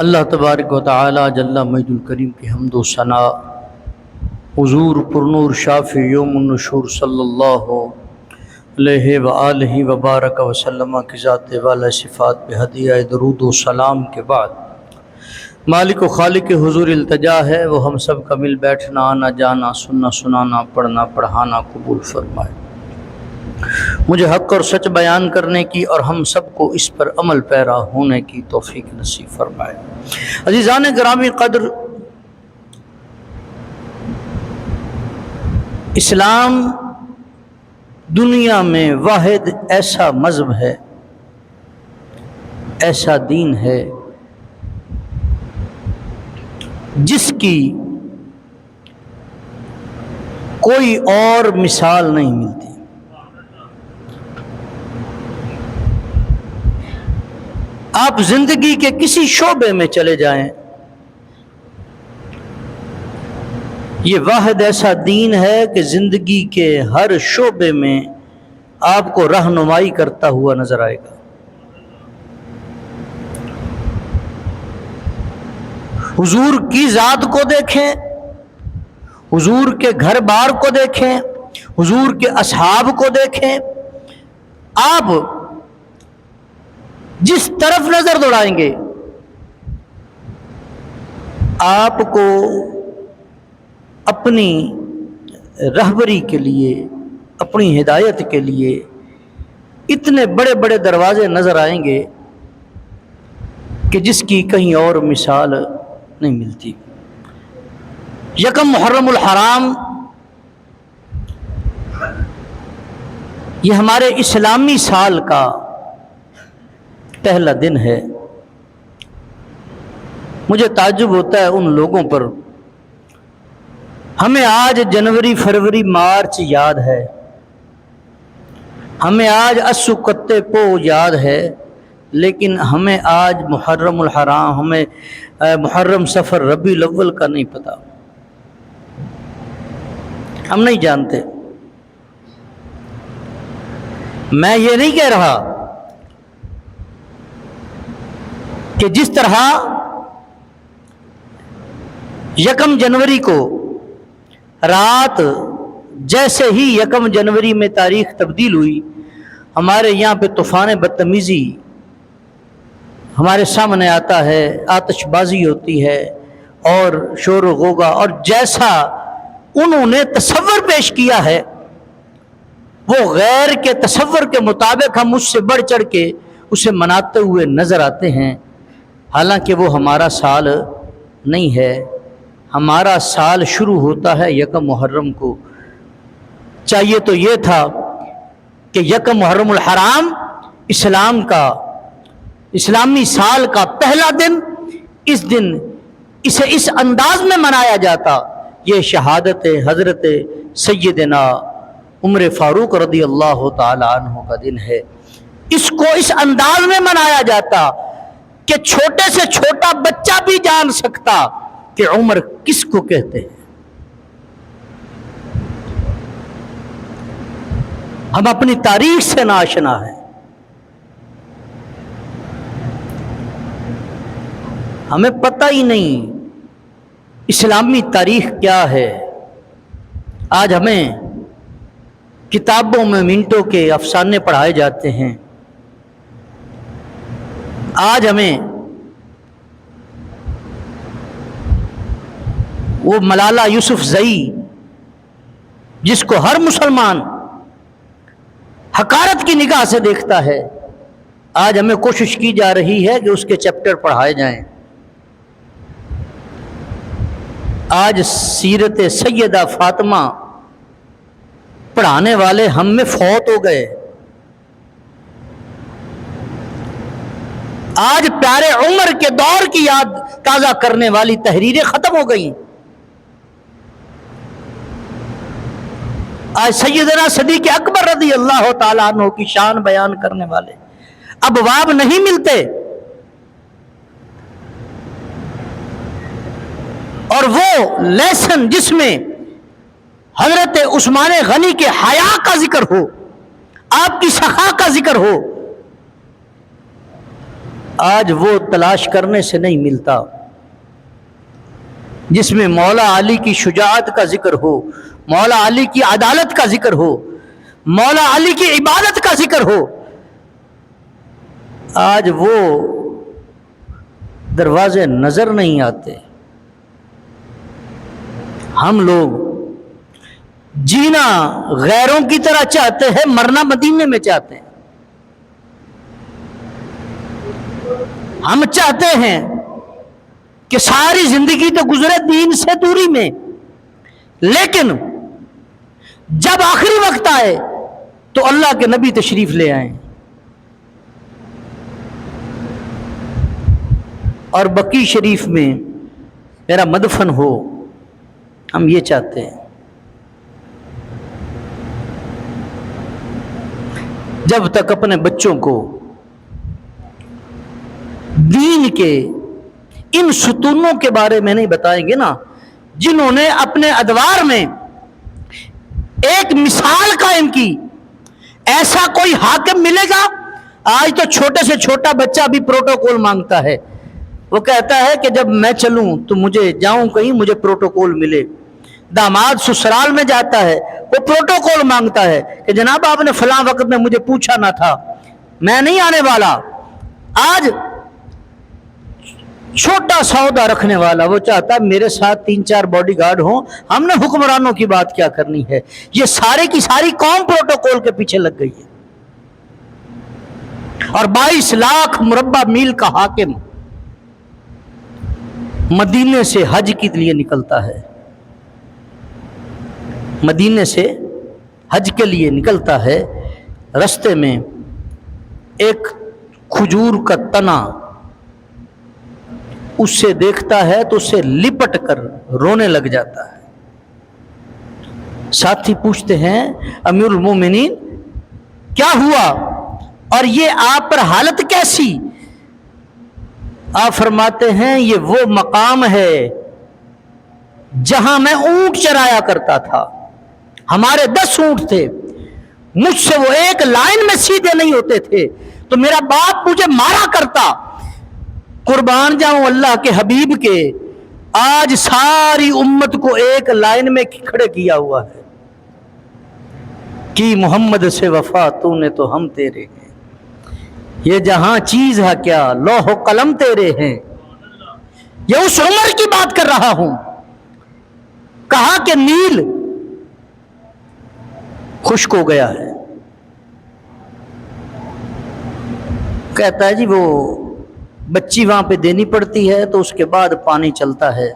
اللہ تبارک و تعالی جل مجد الکریم کی حمد و ثنا حضور پرنور شافع یوم النشور صلی اللہ علیہ وآلہ وبارک وسلم کی ذات والا صفات پہ ہدیہ درود و سلام کے بعد مالک و خالق حضور التجا ہے وہ ہم سب کا مل بیٹھنا آنا جانا سننا سنانا پڑھنا پڑھانا قبول فرمائے، مجھے حق اور سچ بیان کرنے کی اور ہم سب کو اس پر عمل پیرا ہونے کی توفیق نصیب فرمائے۔ عزیزان گرامی قدر، اسلام دنیا میں واحد ایسا مذہب ہے، ایسا دین ہے جس کی کوئی اور مثال نہیں ملتی۔ آپ زندگی کے کسی شعبے میں چلے جائیں، یہ واحد ایسا دین ہے کہ زندگی کے ہر شعبے میں آپ کو رہنمائی کرتا ہوا نظر آئے گا۔ حضور کی ذات کو دیکھیں، حضور کے گھر بار کو دیکھیں، حضور کے اصحاب کو دیکھیں، آپ جس طرف نظر دوڑائیں گے آپ کو اپنی رہبری کے لیے، اپنی ہدایت کے لیے اتنے بڑے بڑے دروازے نظر آئیں گے کہ جس کی کہیں اور مثال نہیں ملتی۔ یکم محرم الحرام یہ ہمارے اسلامی سال کا پہلا دن ہے۔ مجھے تعجب ہوتا ہے ان لوگوں پر، ہمیں آج جنوری فروری مارچ یاد ہے، ہمیں آج اسو کتے پو یاد ہے، لیکن ہمیں آج محرم الحرام، ہمیں محرم سفر ربیع الاول کا نہیں پتا، ہم نہیں جانتے۔ میں یہ نہیں کہہ رہا کہ جس طرح یکم جنوری کو رات جیسے ہی یکم جنوری میں تاریخ تبدیل ہوئی، ہمارے یہاں پہ طوفان بدتمیزی ہمارے سامنے آتا ہے، آتش بازی ہوتی ہے اور شور و غوغا، اور جیسا انہوں نے تصور پیش کیا ہے وہ غیر کے تصور کے مطابق ہم اس سے بڑھ چڑھ کے اسے مناتے ہوئے نظر آتے ہیں، حالانکہ وہ ہمارا سال نہیں ہے۔ ہمارا سال شروع ہوتا ہے یکم محرم کو۔ چاہیے تو یہ تھا کہ یکم محرم الحرام اسلام کا، اسلامی سال کا پہلا دن، اس دن اسے اس انداز میں منایا جاتا۔ یہ شہادت حضرت سیدنا عمر فاروق رضی اللہ تعالی عنہ کا دن ہے، اس کو اس انداز میں منایا جاتا کہ چھوٹے سے چھوٹا بچہ بھی جان سکتا کہ عمر کس کو کہتے ہیں۔ ہم اپنی تاریخ سے ناآشنا ہیں، ہمیں پتہ ہی نہیں اسلامی تاریخ کیا ہے۔ آج ہمیں کتابوں میں منٹوں کے افسانے پڑھائے جاتے ہیں، آج ہمیں وہ ملالہ یوسف زئی جس کو ہر مسلمان حقارت کی نگاہ سے دیکھتا ہے، آج ہمیں کوشش کی جا رہی ہے کہ اس کے چیپٹر پڑھائے جائیں۔ آج سیرت سیدہ فاطمہ پڑھانے والے ہم میں فوت ہو گئے، آج پیارے عمر کے دور کی یاد تازہ کرنے والی تحریریں ختم ہو گئیں، آج سیدنا صدیق اکبر رضی اللہ تعالیٰ عنہ کی شان بیان کرنے والے ابواب نہیں ملتے، اور وہ لیسن جس میں حضرت عثمان غنی کے حیا کا ذکر ہو، آپ کی سخا کا ذکر ہو، آج وہ تلاش کرنے سے نہیں ملتا جس میں مولا علی کی شجاعت کا ذکر ہو، مولا علی کی عدالت کا ذکر ہو، مولا علی کی عبادت کا ذکر ہو۔ آج وہ دروازے نظر نہیں آتے۔ ہم لوگ جینا غیروں کی طرح چاہتے ہیں، مرنا مدینے میں چاہتے ہیں۔ ہم چاہتے ہیں کہ ساری زندگی تو گزرے دین سے دوری میں، لیکن جب آخری وقت آئے تو اللہ کے نبی تشریف لے آئیں اور بقی شریف میں میرا مدفن ہو۔ ہم یہ چاہتے ہیں۔ جب تک اپنے بچوں کو دین کے ان ستونوں کے بارے میں نہیں بتائیں گے نا، جنہوں نے اپنے ادوار میں ایک مثال قائم کی، ایسا کوئی حاکم ملے گا؟ آج تو چھوٹے سے چھوٹا بچہ بھی پروٹوکول مانگتا ہے۔ وہ کہتا ہے کہ جب میں چلوں تو مجھے جاؤں کہیں مجھے پروٹوکول ملے۔ داماد سسرال میں جاتا ہے، وہ پروٹوکول مانگتا ہے کہ جناب آپ نے فلاں وقت میں مجھے پوچھا نہ تھا، میں نہیں آنے والا۔ آج چھوٹا سودا رکھنے والا وہ چاہتا ہے میرے ساتھ 3-4 باڈی گارڈ ہوں، ہم نے حکمرانوں کی بات کیا کرنی ہے۔ یہ سارے کی ساری قوم پروٹوکول کے پیچھے لگ گئی ہے۔ اور 22 لاکھ مربع میل کا حاکم مدینے سے حج کے لیے نکلتا ہے، مدینے سے حج کے لیے نکلتا ہے، رستے میں ایک کھجور کا تنا اس سے دیکھتا ہے تو اسے لپٹ کر رونے لگ جاتا ہے۔ ساتھی پوچھتے ہیں امیر المومنین کیا ہوا اور یہ آپ پر حالت کیسی؟ آپ فرماتے ہیں یہ وہ مقام ہے جہاں میں اونٹ چرایا کرتا تھا، ہمارے 10 اونٹ تھے، مجھ سے وہ ایک لائن میں سیدھے نہیں ہوتے تھے تو میرا باپ مجھے مارا کرتا۔ قربان جاؤں اللہ کے حبیب کے، آج ساری امت کو ایک لائن میں کھڑے کیا ہوا ہے کہ محمد سے وفا تو نے تو ہم تیرے ہیں، یہ جہاں چیز ہے کیا لوح و قلم تیرے ہیں۔ یہ اس عمر کی بات کر رہا ہوں، کہا کہ نیل خشک ہو گیا ہے، کہتا ہے جی وہ بچی وہاں پہ دینی پڑتی ہے تو اس کے بعد پانی چلتا ہے۔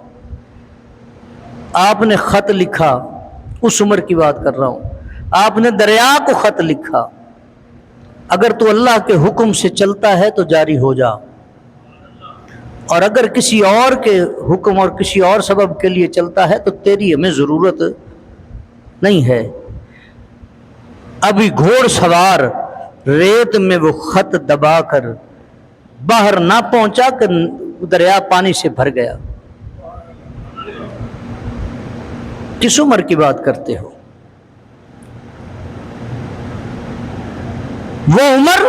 آپ نے خط لکھا، اس عمر کی بات کر رہا ہوں، آپ نے دریا کو خط لکھا، اگر تو اللہ کے حکم سے چلتا ہے تو جاری ہو جا، اور اگر کسی اور کے حکم اور کسی اور سبب کے لیے چلتا ہے تو تیری ہمیں ضرورت نہیں ہے۔ ابھی گھوڑ سوار ریت میں وہ خط دبا کر باہر نہ پہنچا کہ دریا پانی سے بھر گیا۔ کس عمر کی بات کرتے ہو؟ وہ عمر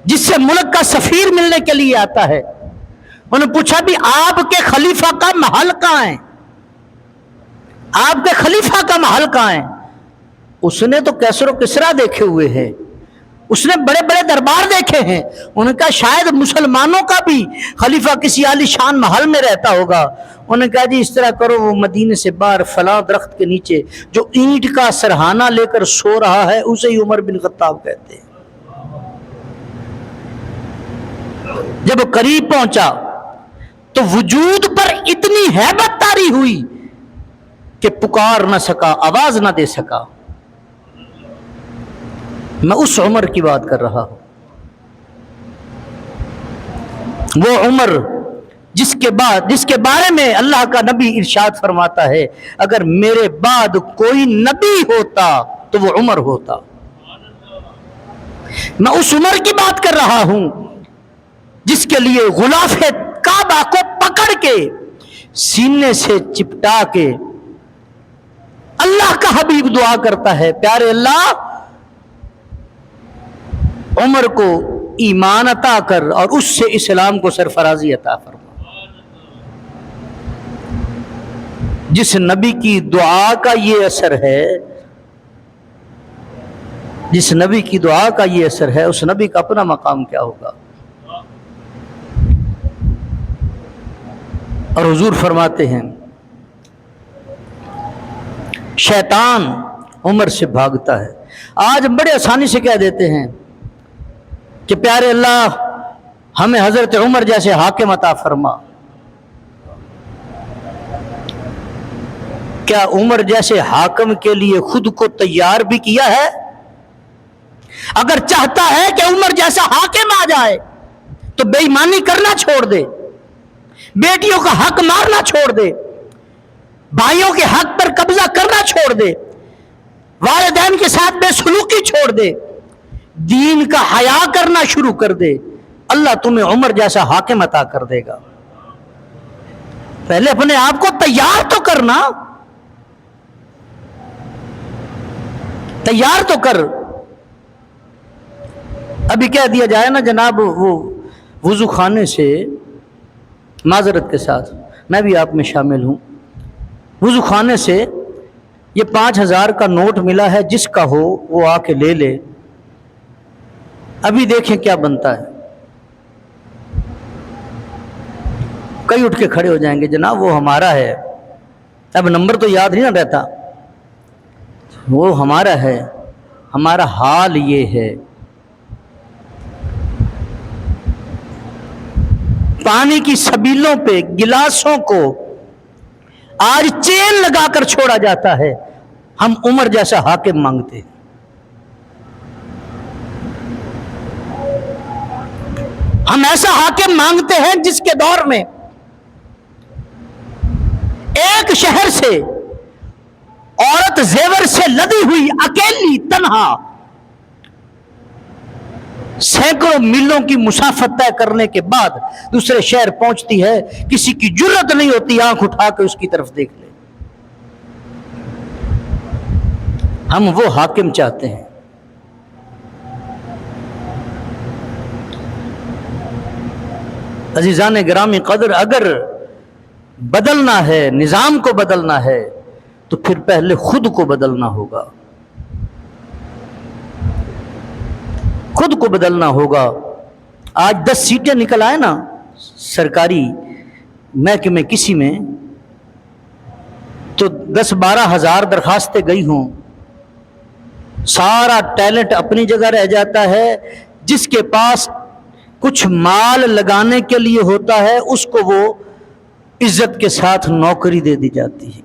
جس سے ملک کا سفیر ملنے کے لیے آتا ہے، انہوں نے پوچھا بھی آپ کے خلیفہ کا محل کہاں ہے؟ آپ کے خلیفہ کا محل کہاں ہے؟ اس نے تو کیسر و کسرا دیکھے ہوئے ہیں، اس نے بڑے بڑے دربار دیکھے ہیں، انہوں نے کہا شاید مسلمانوں کا بھی خلیفہ کسی عالی شان محل میں رہتا ہوگا۔ انہوں نے کہا جی اس طرح کرو، وہ مدینے سے باہر فلاں درخت کے نیچے جو اینٹ کا سرہانہ لے کر سو رہا ہے اسے ہی عمر بن خطاب کہتے ہیں۔ جب قریب پہنچا تو وجود پر اتنی ہیبت طاری ہوئی کہ پکار نہ سکا، آواز نہ دے سکا۔ میں اس عمر کی بات کر رہا ہوں، وہ عمر جس کے بارے میں اللہ کا نبی ارشاد فرماتا ہے اگر میرے بعد کوئی نبی ہوتا تو وہ عمر ہوتا۔ میں اس عمر کی بات کر رہا ہوں جس کے لیے غلاف کعبہ کو پکڑ کے سینے سے چپٹا کے اللہ کا حبیب دعا کرتا ہے، پیارے اللہ عمر کو ایمان عطا کر اور اس سے اسلام کو سرفرازی عطا فرما۔ جس نبی کی دعا کا یہ اثر ہے، جس نبی کی دعا کا یہ اثر ہے، اس نبی کا اپنا مقام کیا ہوگا؟ اور حضور فرماتے ہیں شیطان عمر سے بھاگتا ہے۔ آج ہم بڑے آسانی سے کہہ دیتے ہیں کہ پیارے اللہ ہمیں حضرت عمر جیسے حاکم عطا فرما۔ کیا عمر جیسے حاکم کے لیے خود کو تیار بھی کیا ہے؟ اگر چاہتا ہے کہ عمر جیسا حاکم آ جائے تو بے ایمانی کرنا چھوڑ دے، بیٹیوں کا حق مارنا چھوڑ دے، بھائیوں کے حق پر قبضہ کرنا چھوڑ دے، والدین کے ساتھ بے سلوکی چھوڑ دے، دین کا حیا کرنا شروع کر دے، اللہ تمہیں عمر جیسا حاکم عطا کر دے گا۔ پہلے اپنے آپ کو تیار تو کرنا، تیار تو کر۔ ابھی کہہ دیا جائے نا جناب وہ وضو خانے سے، معذرت کے ساتھ میں بھی آپ میں شامل ہوں، وضو خانے سے یہ 5000 کا نوٹ ملا ہے، جس کا ہو وہ آ کے لے لے۔ ابھی دیکھیں کیا بنتا ہے۔ کئی اٹھ کے کھڑے ہو جائیں گے جناب وہ ہمارا ہے، اب نمبر تو یاد نہیں نہ رہتا، وہ ہمارا ہے، ہمارا حال یہ ہے۔ پانی کی سبیلوں پہ گلاسوں کو آج چین لگا کر چھوڑا جاتا ہے، ہم عمر جیسا حاکم مانگتے ہیں۔ ہم ایسا حاکم مانگتے ہیں جس کے دور میں ایک شہر سے عورت زیور سے لدی ہوئی اکیلی تنہا سینکڑوں میلوں کی مسافت طے کرنے کے بعد دوسرے شہر پہنچتی ہے، کسی کی جرت نہیں ہوتی آنکھ اٹھا کے اس کی طرف دیکھ لے۔ ہم وہ حاکم چاہتے ہیں۔ عزیزان گرامی قدر، اگر بدلنا ہے، نظام کو بدلنا ہے تو پھر پہلے خود کو بدلنا ہوگا، خود کو بدلنا ہوگا۔ آج 10 سیٹیں نکل آئے نا سرکاری محکمے کسی میں، تو 10-12 ہزار درخواستیں گئی ہوں، سارا ٹیلنٹ اپنی جگہ رہ جاتا ہے۔ جس کے پاس کچھ مال لگانے کے لیے ہوتا ہے اس کو وہ عزت کے ساتھ نوکری دے دی جاتی ہے۔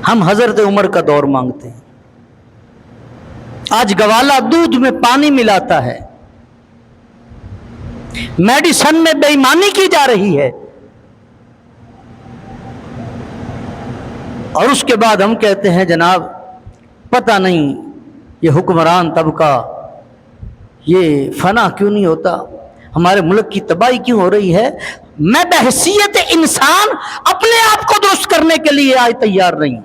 ہم حضرت عمر کا دور مانگتے ہیں۔ آج گوالا دودھ میں پانی ملاتا ہے، میڈیسن میں بے ایمانی کی جا رہی ہے، اور اس کے بعد ہم کہتے ہیں جناب پتہ نہیں یہ حکمران طبقہ یہ فنا کیوں نہیں ہوتا، ہمارے ملک کی تباہی کیوں ہو رہی ہے۔ میں بحیثیت انسان اپنے آپ کو درست کرنے کے لیے آج تیار نہیں۔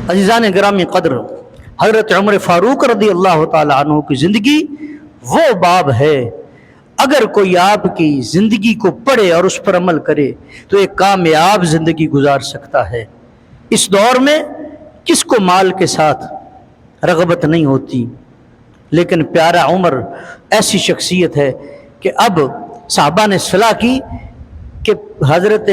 عزیزان گرامی قدر، حضرت عمر فاروق رضی اللہ تعالی عنہ کی زندگی وہ باب ہے، اگر کوئی آپ کی زندگی کو پڑھے اور اس پر عمل کرے تو ایک کامیاب زندگی گزار سکتا ہے۔ اس دور میں کس کو مال کے ساتھ رغبت نہیں ہوتی، لیکن پیارا عمر ایسی شخصیت ہے کہ اب صحابہ نے صلاح کی کہ حضرت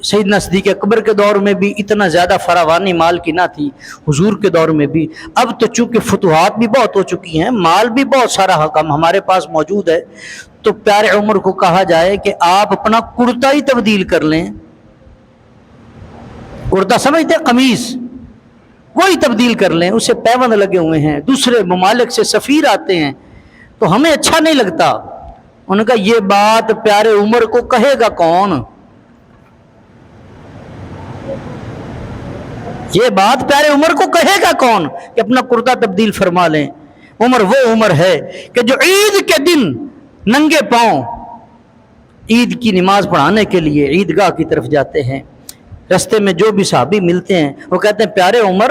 سیدنا صدیق اکبر کے دور میں بھی اتنا زیادہ فراوانی مال کی نہ تھی، حضور کے دور میں بھی، اب تو چونکہ فتوحات بھی بہت ہو چکی ہیں، مال بھی بہت سارا حکم ہمارے پاس موجود ہے، تو پیارے عمر کو کہا جائے کہ آپ اپنا کرتا ہی تبدیل کر لیں۔ کرتا سمجھتے ہیں قمیض، وہی تبدیل کر لیں، اسے پیوند لگے ہوئے ہیں، دوسرے ممالک سے سفیر آتے ہیں تو ہمیں اچھا نہیں لگتا۔ ان کا یہ بات پیارے عمر کو کہے گا کون؟ یہ بات پیارے عمر کو کہے گا کون کہ اپنا کرتا تبدیل فرما لیں؟ عمر وہ عمر ہے کہ جو عید کے دن ننگے پاؤں عید کی نماز پڑھانے کے لیے عیدگاہ کی طرف جاتے ہیں، رستے میں جو بھی صحابی ملتے ہیں وہ کہتے ہیں پیارے عمر